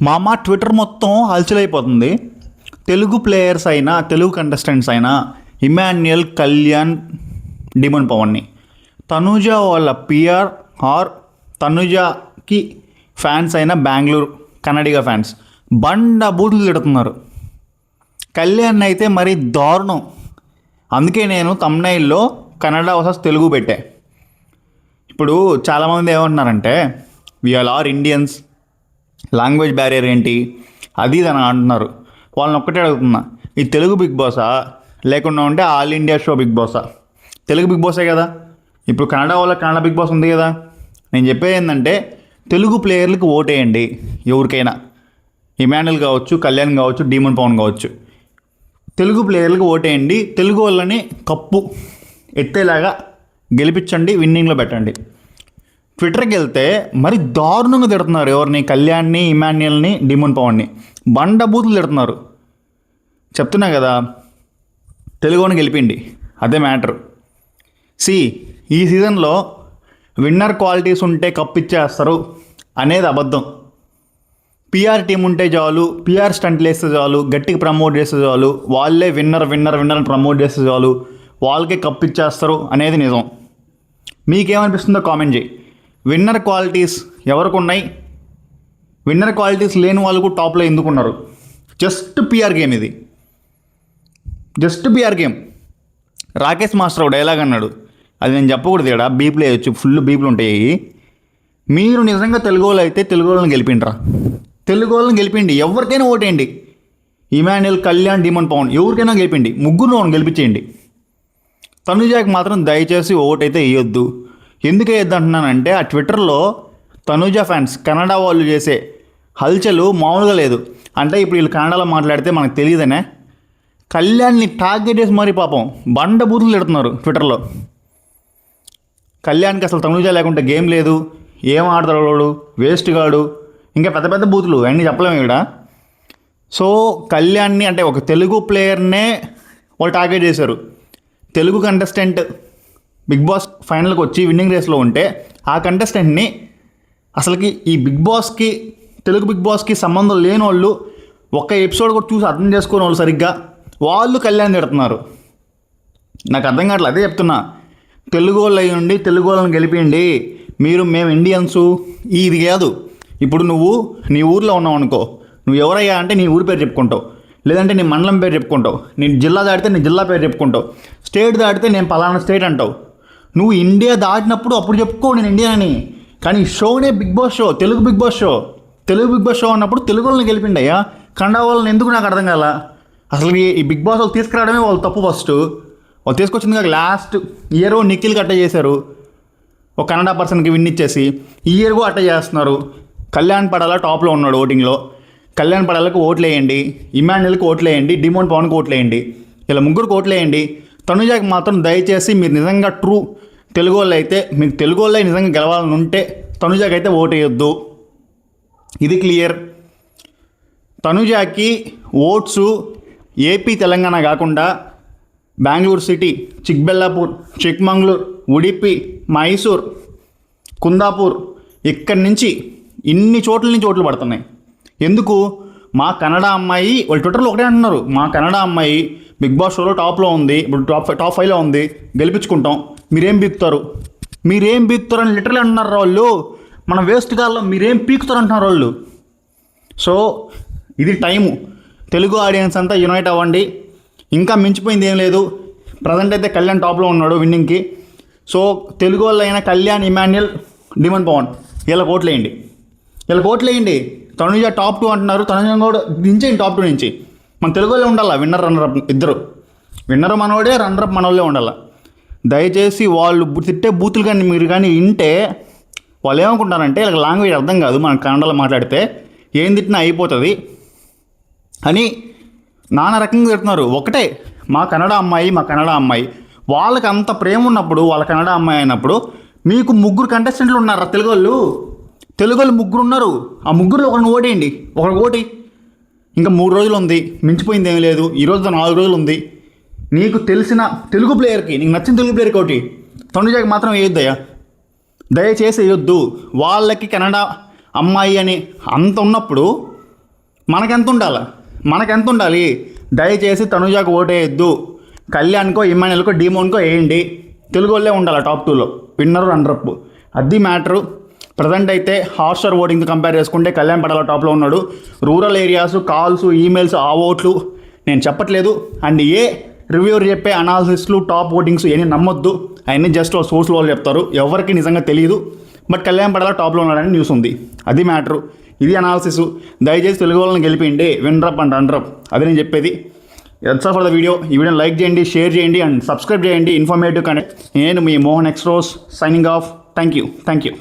మామ ట్విట్టర్ మొత్తం హల్చలైపోతుంది. తెలుగు ప్లేయర్స్ అయినా తెలుగు కంటెస్టెంట్స్ అయినా ఇమాన్యుయల్, కళ్యాణ్, డిమన్ పవన్ని తనుజ వాళ్ళ పిఆర్ ఆర్ తనుజకి ఫ్యాన్స్ అయిన బెంగళూరు కన్నడిగా ఫ్యాన్స్ బండ బూతులు తిడుతున్నారు. కళ్యాణ్ అయితే మరీ దారుణం. అందుకే నేను తమ్నైల్లో కన్నడ వర్సెస్ తెలుగు పెట్టా. ఇప్పుడు చాలామంది ఏమంటున్నారంటే we are are Indians, language barrier ఏంటి అది ఇది అని అంటున్నారు. వాళ్ళని ఒక్కటే అడుగుతున్నా, ఈ తెలుగు బిగ్ బాసా లేకుండా ఉంటే ఆల్ ఇండియా షో బిగ్ బాసా? తెలుగు బిగ్ బాసే కదా. ఇప్పుడు కన్నడ వాళ్ళ కన్నడ బిగ్ బాస్ ఉంది కదా. నేను చెప్పేది ఏంటంటే తెలుగు ప్లేయర్లకు ఓటేయండి. ఎవరికైనా ఇమాన్యుయల్ కావచ్చు, కళ్యాణ్ కావచ్చు, డీమన్ పవన్ కావచ్చు, తెలుగు ప్లేయర్లకు ఓటేయండి. తెలుగు వాళ్ళని కప్పు ఎత్తేలాగా గెలిపించండి, విన్నింగ్లో పెట్టండి. ట్విట్టర్కి వెళ్తే మరి దారుణంగా తిడుతున్నారు. ఎవరిని? కళ్యాణ్ని, ఇమాన్యుయల్ని, డిమన్ పవన్ని బండ బూతులు తిడుతున్నారు. చెప్తున్నా కదా, తెలుగుని గెలిపిండి, అదే మ్యాటర్. ఈ సీజన్లో విన్నర్ క్వాలిటీస్ ఉంటే కప్ ఇచ్చేస్తారు అనేది అబద్ధం. పిఆర్ టీం ఉంటే చాలు, పిఆర్ స్టంట్లు వేస్తే చాలు, గట్టిగా ప్రమోట్ చేస్తే చాలు, వాళ్ళే విన్నర్ విన్నర్ విన్నర్ అని ప్రమోట్ చేస్తే చాలు, వాళ్ళకే కప్ ఇచ్చేస్తారు అనేది నిజం. మీకేమనిపిస్తుందో కామెంట్ చేయి. విన్నర్ క్వాలిటీస్ ఎవరికి ఉన్నాయి? విన్నర్ క్వాలిటీస్ లేని వాళ్ళు కూడా టాప్లో ఎందుకున్నారు? జస్ట్ పిఆర్ గేమ్ ఇది, just PR game. Rakesh master ఒక డైలాగ్ అన్నాడు, అది నేను చెప్పకూడదు ఇక్కడ, బీపులు వేయచ్చు, ఫుల్ బీపులు ఉంటాయి. మీరు నిజంగా తెలుగు వాళ్ళు అయితే తెలుగు వాళ్ళని గెలిపిండ్రా, తెలుగు వాళ్ళని గెలిపిండి. ఎవరికైనా ఓటేయండి. ఇమాన్యుయల్, కళ్యాణ్, డిమన్ పవన్ ఎవరికైనా గెలిపిండి. ముగ్గురు వాళ్ళని గెలిపించేయండి. తనుజాకి మాత్రం దయచేసి ఓటైతే వేయొద్దు. ఎందుకు వేయొద్దు అంటున్నానంటే ఆ ట్విట్టర్లో తనుజ ఫ్యాన్స్ కన్నడ వాళ్ళు చేసే హల్చలు మామూలుగా లేదు. అంటే ఇప్పుడు వీళ్ళు కన్నడలో మాట్లాడితే మనకు తెలియదనే కళ్యాణ్ని టార్గెట్ చేసి మరీ పాపం బండ బూతులు తిడుతున్నారు ట్విట్టర్లో. కళ్యాణ్కి అసలు తనుజ లేకుంటే గేమ్ లేదు, ఏం ఆడతాడు వాడు, వేస్ట్ గాడు, ఇంకా పెద్ద పెద్ద బూతులు అన్నీ చెప్పలేము ఇక్కడ. సో కళ్యాణ్ని అంటే ఒక తెలుగు ప్లేయర్నే వాళ్ళు టార్గెట్ చేశారు. తెలుగు కంటెస్టెంట్ బిగ్ బాస్ ఫైనల్కి వచ్చి విన్నింగ్ రేస్లో ఉంటే ఆ కంటెస్టెంట్ని అసలుకి ఈ బిగ్ బాస్కి, తెలుగు బిగ్ బాస్కి సంబంధం లేని వాళ్ళు, ఒక్క ఎపిసోడ్ కూడా చూసి అర్థం చేసుకునే వాళ్ళు సరిగ్గా వాళ్ళు కళ్యాణ్ తిడుతున్నారు. నాకు అర్థం కావట్లేదు. అదే చెప్తున్నా, తెలుగు వాళ్ళు అయ్యి ఉండి తెలుగు వాళ్ళని గెలిపిండి. మేము ఇండియన్సు ఇది కాదు. ఇప్పుడు నువ్వు నీ ఊర్లో ఉన్నావు అనుకో, నువ్వు ఎవరయ్యా అంటే నీ ఊరి పేరు చెప్పుకుంటావు, లేదంటే నీ మండలం పేరు చెప్పుకుంటావు, నీ జిల్లా దాటితే నీ జిల్లా పేరు చెప్పుకుంటావు, స్టేట్ దాటితే నేను పలానా స్టేట్ అంటావు. నువ్వు ఇండియా దాటినప్పుడు అప్పుడు చెప్పుకో నేను ఇండియా అని. కానీ షోనే big boss show, Telugu big boss show. Telugu big boss show అన్నప్పుడు తెలుగు వాళ్ళని గెలిపిండి అయ్యా. కన్నడ వాళ్ళని ఎందుకు నాకు అర్థం కాల. అసలు ఈ బిగ్ బాస్ వాళ్ళు తీసుకురావడమే వాళ్ళు తప్పు. ఫస్ట్ వాళ్ళు తీసుకొచ్చింది కాక లాస్ట్ ఇయర్ నిఖిల్కి అట్ట చేశారు, ఒక కన్నడ పర్సన్కి విన్ ఇచ్చేసి. ఈ ఇయర్ కూడా అట్ట చేస్తున్నారు. కళ్యాణ్ పడాల టాప్లో ఉన్నాడు ఓటింగ్లో. కళ్యాణ్ పడాలకు ఓట్లు వేయండి, ఇమాన్యుయల్కి ఓట్లు వేయండి, డిమోన్ పవన్కి ఓట్లు వేయండి, ఇలా ముగ్గురికి ఓట్లు వేయండి. తనుజాకి మాత్రం దయచేసి మీరు నిజంగా ట్రూ తెలుగు వాళ్ళు అయితే, మీకు తెలుగు వాళ్ళే నిజంగా గెలవాలని ఉంటే తనుజాకి అయితే ఓటు వేయొద్దు. ఇది క్లియర్. తనుజాకి ఓట్సు ఏపీ తెలంగాణ కాకుండా బెంగళూరు సిటీ, చిక్బెల్లాపూర్, చిక్మంగళూరు, ఉడిపి, మైసూర్, కుందాపూర్, ఇక్కడి నుంచి ఇన్ని చోట్ల నుంచి ఓట్లు పడుతున్నాయి. ఎందుకు? మా కన్నడ అమ్మాయి, వాళ్ళు ట్విట్టర్లో ఒకటే అంటున్నారు, మా కన్నడ అమ్మాయి బిగ్ బాస్ షోలో టాప్లో ఉంది, ఇప్పుడు టాప్ 5లో ఉంది, గెలిపించుకుంటాం, మీరేం పీకుతారు అని లిటరలీ అంటున్నారు వాళ్ళు. మన వేస్ట్ కాల్లో మీరేం పీకుతారు అంటున్నారు వాళ్ళు. సో ఇది టైము. తెలుగు ఆడియన్స్ అంతా యునైట్ అవ్వండి. ఇంకా మించిపోయింది ఏం లేదు. ప్రజెంట్ అయితే కళ్యాణ్ టాప్లో ఉన్నాడు విన్నింగ్కి. సో తెలుగు వాళ్ళు అయినా కళ్యాణ్, ఇమాన్యుయల్, డిమన్ పవన్ వీళ్ళకి ఓట్లేయండి. తనుజ టాప్ 2 అంటున్నారు, తనుజ కూడా దించేయండి టాప్ 2 నుంచి. మన తెలుగు వాళ్ళే ఉండాలా విన్నర్ రన్నరప్ ఇద్దరు. విన్నర్ మనోడే, రన్నరప్ మనోళ్ళే ఉండాలా. దయచేసి వాళ్ళు తిట్టే బూతులు కానీ మీరు కానీ వింటే వాళ్ళు ఏమనుకుంటారంటే వీళ్ళకి లాంగ్వేజ్ అర్థం కాదు, మన కన్నడలో మాట్లాడితే ఏం తిట్టినా అయిపోతుంది అని నానా రకంగా తిడుతున్నారు. ఒకటే మా కన్నడ అమ్మాయి వాళ్ళకి అంత ప్రేమ ఉన్నప్పుడు, వాళ్ళ కన్నడ అమ్మాయి అయినప్పుడు మీకు ముగ్గురు కంటెస్టెంట్లు ఉన్నారు తెలుగు వాళ్ళు ముగ్గురు ఉన్నారు. ఆ ముగ్గురులో ఒకరిని ఓటేయండి, ఒకరికి ఓటి. ఇంకా 3 రోజులు ఉంది, మించిపోయింది ఏమీ లేదు. ఈరోజు 4 రోజులు ఉంది. నీకు తెలిసిన తెలుగు ప్లేయర్కి, నీకు నచ్చిన తెలుగు ప్లేయర్కి ఒకటి. తనుజాకి మాత్రం వేయొద్దయ్యా, దయచేసి వేయొద్దు. వాళ్ళకి కన్నడ అమ్మాయి అని అంత ఉన్నప్పుడు మనకెంత ఉండాలి? దయచేసి తనుజాకు ఓటేయద్దు, కళ్యాణ్కో ఇమ్మాన్యుల్కో డీమోన్కో వేయండి. తెలుగు వాళ్ళే ఉండాలి టాప్ 2లో, విన్నర్ రన్నరప్. అది మ్యాటరు. ప్రజెంట్ అయితే హాట్స్టార్ ఓటింగ్తో కంపేర్ చేసుకుంటే కళ్యాణ్ పడాల టాప్లో ఉన్నాడు. రూరల్ ఏరియాస్, కాల్స్, ఈమెయిల్స్, ఆ ఓట్లు నేను చెప్పట్లేదు. అండ్ ఏ రివ్యూర్ చెప్పే అనాలిసిస్లు, టాప్ ఓటింగ్స్ ఏమీ నమ్మొద్దు. అవన్నీ జస్ట్ సోర్స్ వాళ్ళు చెప్తారు, ఎవరికి నిజంగా తెలియదు. బట్ కళ్యాణ్ పడాల టాప్లో ఉన్నాడని న్యూస్ ఉంది. అది మ్యాటరు, ఇది అనాలిసిస్. దయచేసి తెలుగు వాళ్ళని గెలిపిండి, వినరప్ అండ్ రన్నరప్. అది నేను చెప్పేది. That's all for the video. ఈ వీడియోని లైక్ చేయండి, షేర్ చేయండి అండ్ సబ్స్క్రైబ్ చేయండి. Informative connect. నేను మీ మోహన్ ఎక్స్రోస్ సైనింగ్ ఆఫ్. Thank you.